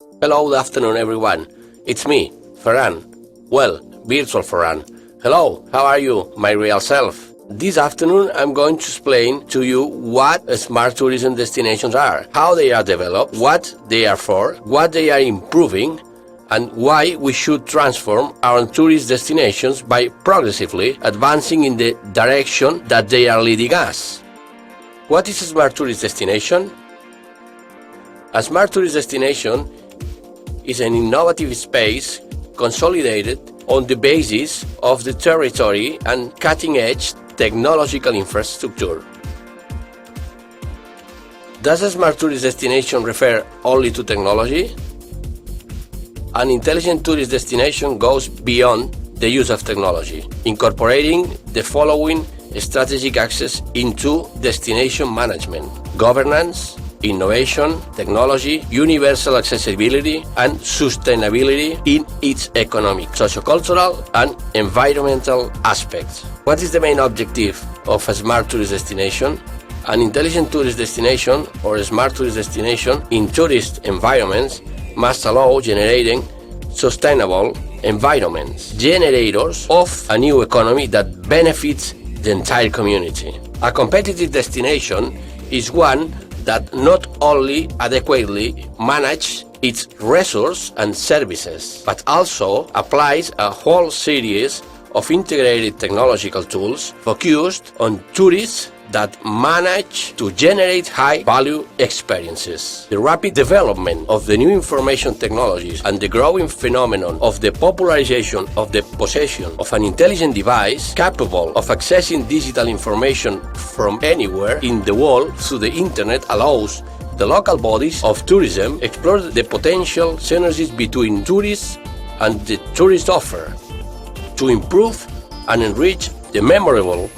Hello, good afternoon, everyone. It's me, Ferran. Well, virtual Ferran. Hello, how are you, my real self? This afternoon, I'm going to explain to you what smart tourism destinations are, how they are developed, what they are for, what they are improving, and why we should transform our tourist destinations by progressively advancing in the direction that they are leading us. What is a smart tourist destination? A smart tourist destination is an innovative space consolidated on the basis of the territory and cutting-edge technological infrastructure. Does a smart tourist destination refer only to technology? An intelligent tourist destination goes beyond the use of technology, incorporating the following strategic axes into destination management: governance, innovation, technology, universal accessibility, and sustainability in its economic, sociocultural, and environmental aspects. What is the main objective of a smart tourist destination? An intelligent tourist destination or a smart tourist destination in tourist environments must allow generating sustainable environments, generators of a new economy that benefits the entire community. A competitive destination is one that not only adequately manages its resources and services, but also applies a whole series of integrated technological tools focused on tourists that manage to generate high-value experiences. The rapid development of the new information technologies and the growing phenomenon of the popularization of the possession of an intelligent device capable of accessing digital information from anywhere in the world through the internet allows the local bodies of tourism explore the potential synergies between tourists and the tourist offer to improve and enrich the memorable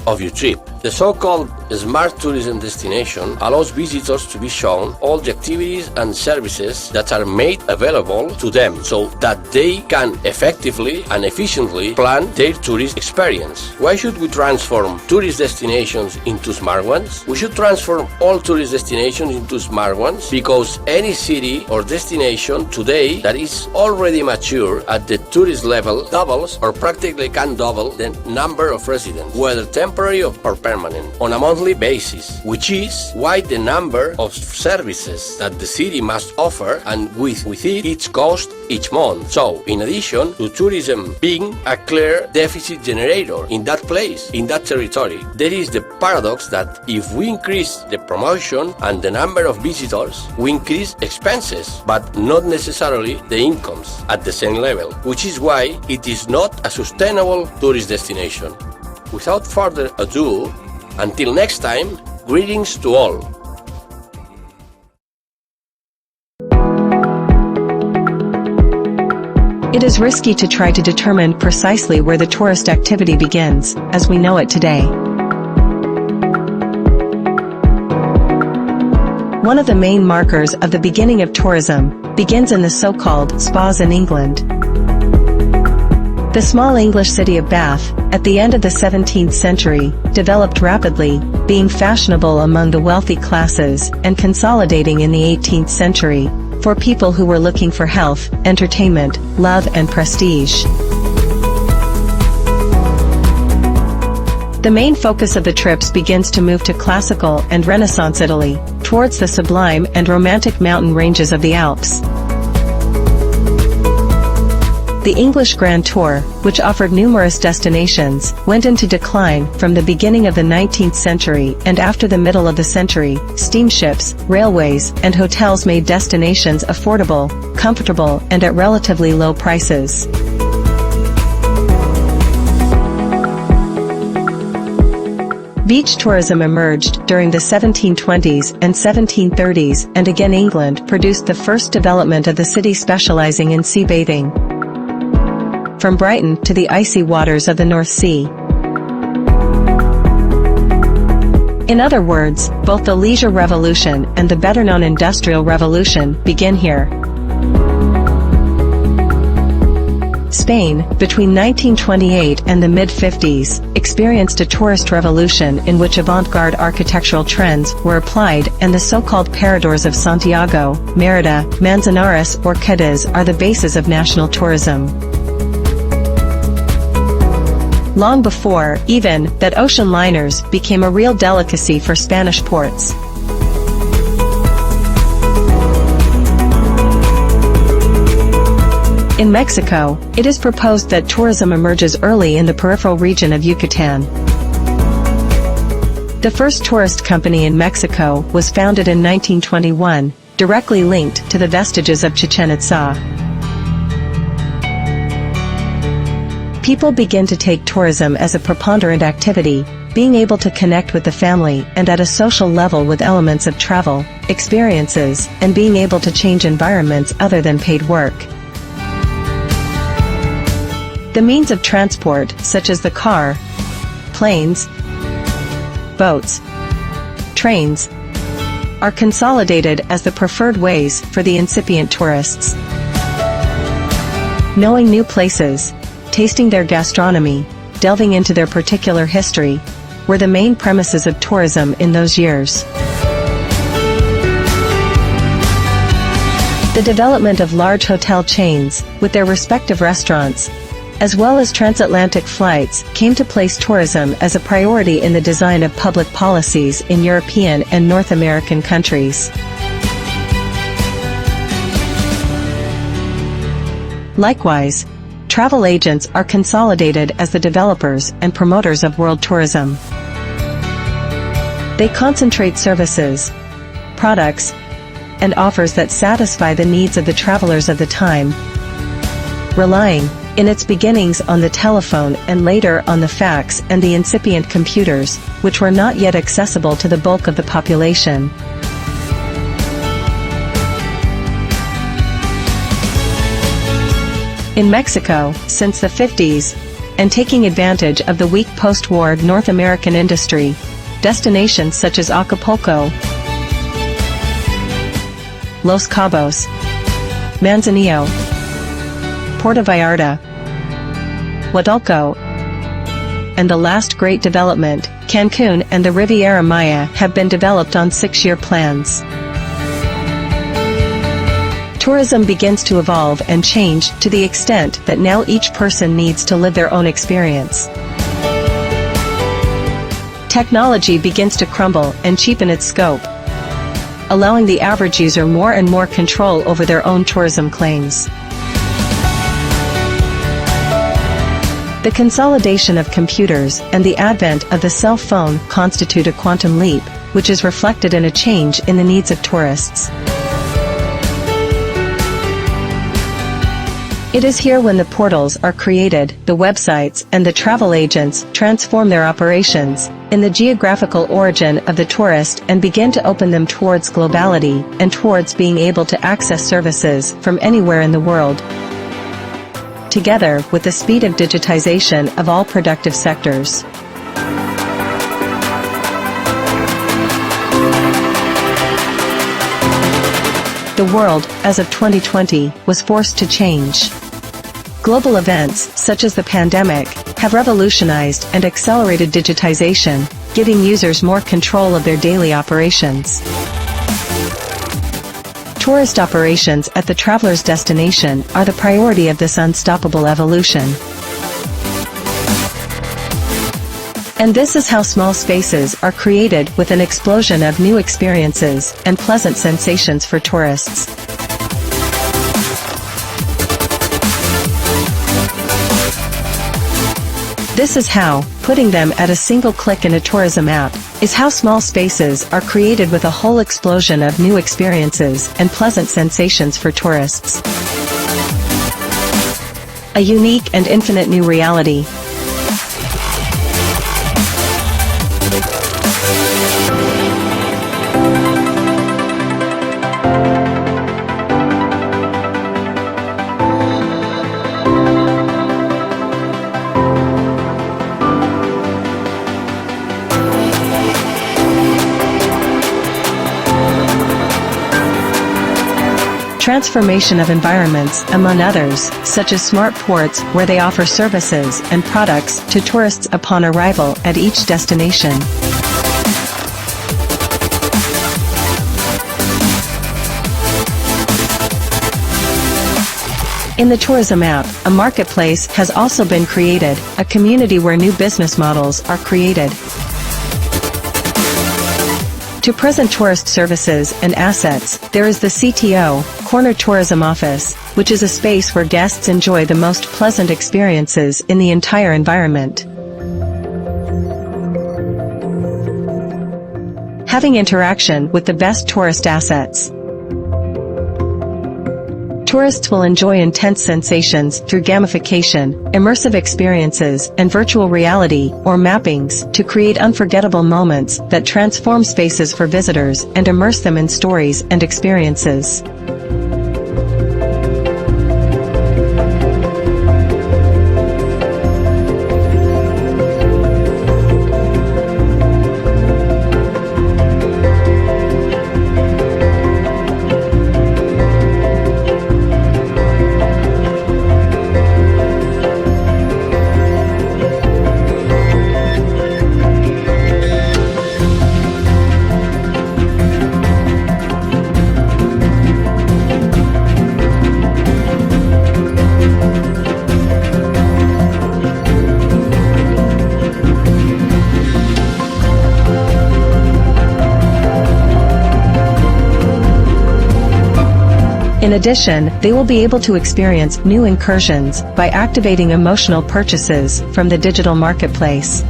of your trip. The so-called smart tourism destination allows visitors to be shown all the activities and services that are made available to them so that they can effectively and efficiently plan their tourist experience. Why should we transform tourist destinations into smart ones? We should transform all tourist destinations into smart ones because any city or destination today that is already mature at the tourist level doubles or practically can double the number of residents, whether temporary or permanent, on a monthly basis, which is why the number of services that the city must offer and with it its cost each month. So, in addition to tourism being a clear deficit generator in that place, in that territory, there is the paradox that if we increase the promotion and the number of visitors, we increase expenses, but not necessarily the incomes at the same level, which is why it is not a sustainable tourist destination. Without further ado, until next time, greetings to all. It is risky to try to determine precisely where the tourist activity begins, as we know it today. One of the main markers of the beginning of tourism begins in the so-called spas in England. The small English city of Bath, at the end of the 17th century, developed rapidly, being fashionable among the wealthy classes and consolidating in the 18th century, for people who were looking for health, entertainment, love and prestige. The main focus of the trips begins to move to classical and Renaissance Italy, towards the sublime and romantic mountain ranges of the Alps. The English Grand Tour, which offered numerous destinations, went into decline from the beginning of the 19th century, and after the middle of the century, steamships, railways, and hotels made destinations affordable, comfortable, and at relatively low prices. Beach tourism emerged during the 1720s and 1730s, and again England produced the first development of the city specializing in sea bathing. From Brighton to the icy waters of the North Sea. In other words, both the leisure revolution and the better-known industrial revolution begin here. Spain, between 1928 and the mid-50s, experienced a tourist revolution in which avant-garde architectural trends were applied, and the so-called paradors of Santiago, Mérida, Manzanares or Cadiz are the basis of national tourism. Long before, even, that ocean liners became a real delicacy for Spanish ports. In Mexico, it is proposed that tourism emerges early in the peripheral region of Yucatan. The first tourist company in Mexico was founded in 1921, directly linked to the vestiges of Chichen Itza. People begin to take tourism as a preponderant activity, being able to connect with the family and at a social level with elements of travel, experiences, and being able to change environments other than paid work. The means of transport, such as the car, planes, boats, trains, are consolidated as the preferred ways for the incipient tourists. Knowing new places, tasting their gastronomy, delving into their particular history, were the main premises of tourism in those years. The development of large hotel chains, with their respective restaurants, as well as transatlantic flights, came to place tourism as a priority in the design of public policies in European and North American countries. Likewise, travel agents are consolidated as the developers and promoters of world tourism. They concentrate services, products, and offers that satisfy the needs of the travelers of the time, relying, in its beginnings, on the telephone and later on the fax and the incipient computers, which were not yet accessible to the bulk of the population. In Mexico, since the 50s, and taking advantage of the weak post-war North American industry, destinations such as Acapulco, Los Cabos, Manzanillo, Puerto Vallarta, Huatulco, and the last great development, Cancun and the Riviera Maya, have been developed on 6-year plans. Tourism begins to evolve and change to the extent that now each person needs to live their own experience. Technology begins to crumble and cheapen its scope, allowing the average user more and more control over their own tourism claims. The consolidation of computers and the advent of the cell phone constitute a quantum leap, which is reflected in a change in the needs of tourists. It is here when the portals are created, the websites and the travel agents transform their operations in the geographical origin of the tourist and begin to open them towards globality and towards being able to access services from anywhere in the world, together with the speed of digitization of all productive sectors. The world, as of 2020, was forced to change. Global events, such as the pandemic, have revolutionized and accelerated digitization, giving users more control of their daily operations. Tourist operations at the traveler's destination are the priority of this unstoppable evolution. And this is how small spaces are created with an explosion of new experiences and pleasant sensations for tourists. This is how, putting them at a single click in a tourism app, is how small spaces are created with a whole explosion of new experiences and pleasant sensations for tourists. A unique and infinite new reality. transformation of environments, among others, such as smart ports where they offer services and products to tourists upon arrival at each destination. In the tourism app, a marketplace has also been created, a community where new business models are created. To present tourist services and assets, there is the CTO, Corner Tourism Office, which is a space where guests enjoy the most pleasant experiences in the entire environment. Having interaction with the best tourist assets. Tourists will enjoy intense sensations through gamification, immersive experiences, and virtual reality, or mappings, to create unforgettable moments that transform spaces for visitors and immerse them in stories and experiences. In addition, they will be able to experience new incursions by activating emotional purchases from the digital marketplace.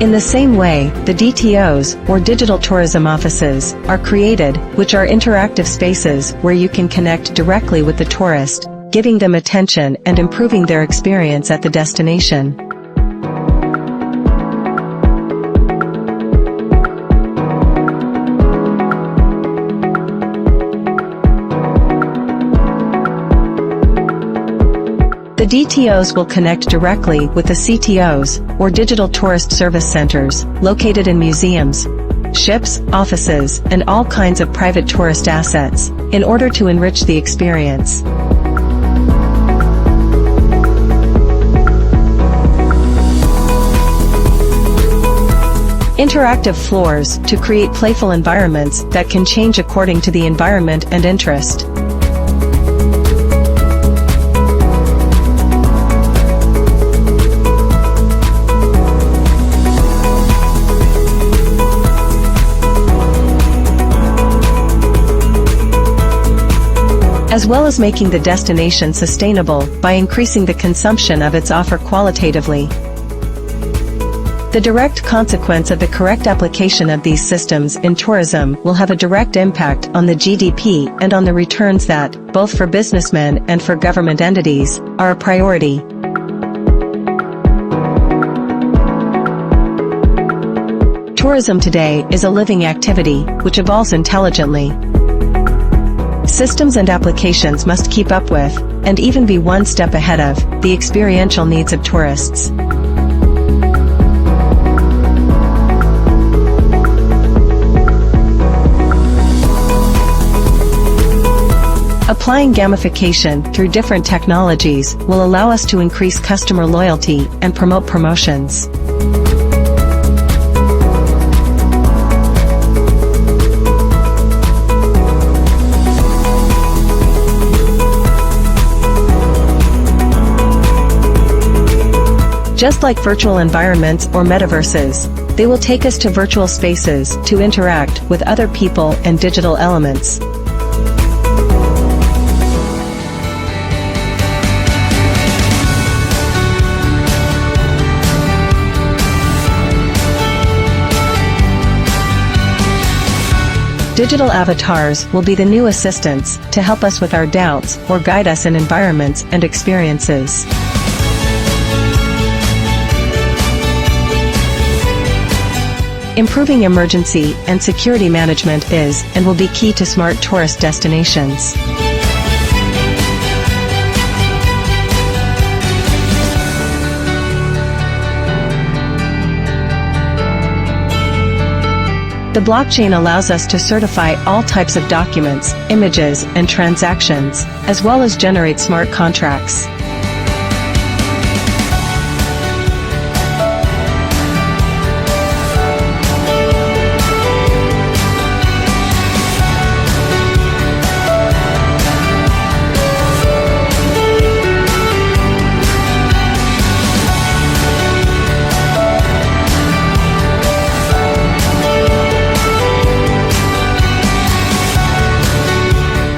In the same way, the DTOs, or digital tourism offices, are created, which are interactive spaces where you can connect directly with the tourist, giving them attention and improving their experience at the destination. The DTOs will connect directly with the CTOs, or Digital Tourist Service Centers, located in museums, ships, offices, and all kinds of private tourist assets, in order to enrich the experience. Interactive floors to create playful environments that can change according to the environment and interest. As well as making the destination sustainable by increasing the consumption of its offer qualitatively. The direct consequence of the correct application of these systems in tourism will have a direct impact on the GDP and on the returns that, both for businessmen and for government entities, are a priority. Tourism today is a living activity, which evolves intelligently. Systems and applications must keep up with, and even be one step ahead of, the experiential needs of tourists. Applying gamification through different technologies will allow us to increase customer loyalty and promote promotions. Just like virtual environments or metaverses, they will take us to virtual spaces to interact with other people and digital elements. Digital avatars will be the new assistants to help us with our doubts or guide us in environments and experiences. Improving emergency and security management is and will be key to smart tourist destinations. The blockchain allows us to certify all types of documents, images, and transactions, as well as generate smart contracts.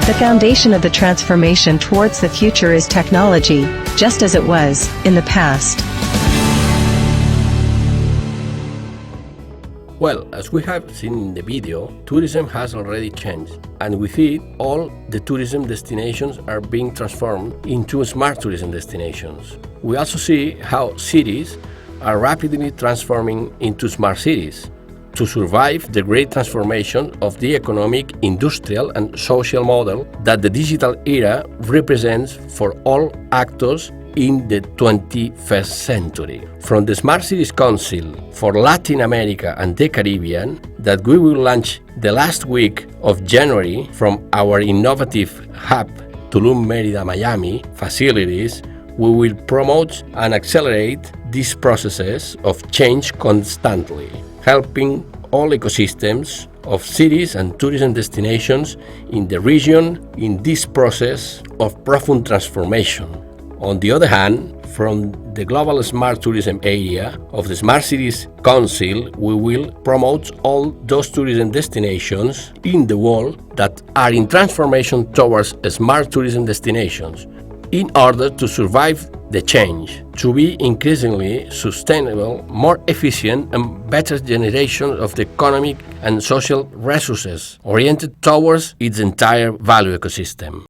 The foundation of the transformation towards the future is technology, just as it was in the past. Well, as we have seen in the video, tourism has already changed, and with it, all the tourism destinations are being transformed into smart tourism destinations. We also see how cities are rapidly transforming into smart cities to survive the great transformation of the economic, industrial, and social model that the digital era represents for all actors in the 21st century. From the Smart Cities Council for Latin America and the Caribbean that we will launch the last week of January from our innovative hub Tulum, Mérida, Miami facilities, we will promote and accelerate these processes of change constantly, helping all ecosystems of cities and tourism destinations in the region in this process of profound transformation. On the other hand, from the Global Smart Tourism area of the Smart Cities Council, we will promote all those tourism destinations in the world that are in transformation towards smart tourism destinations in order to survive the change, to be increasingly sustainable, more efficient, and better generation of the economic and social resources oriented towards its entire value ecosystem.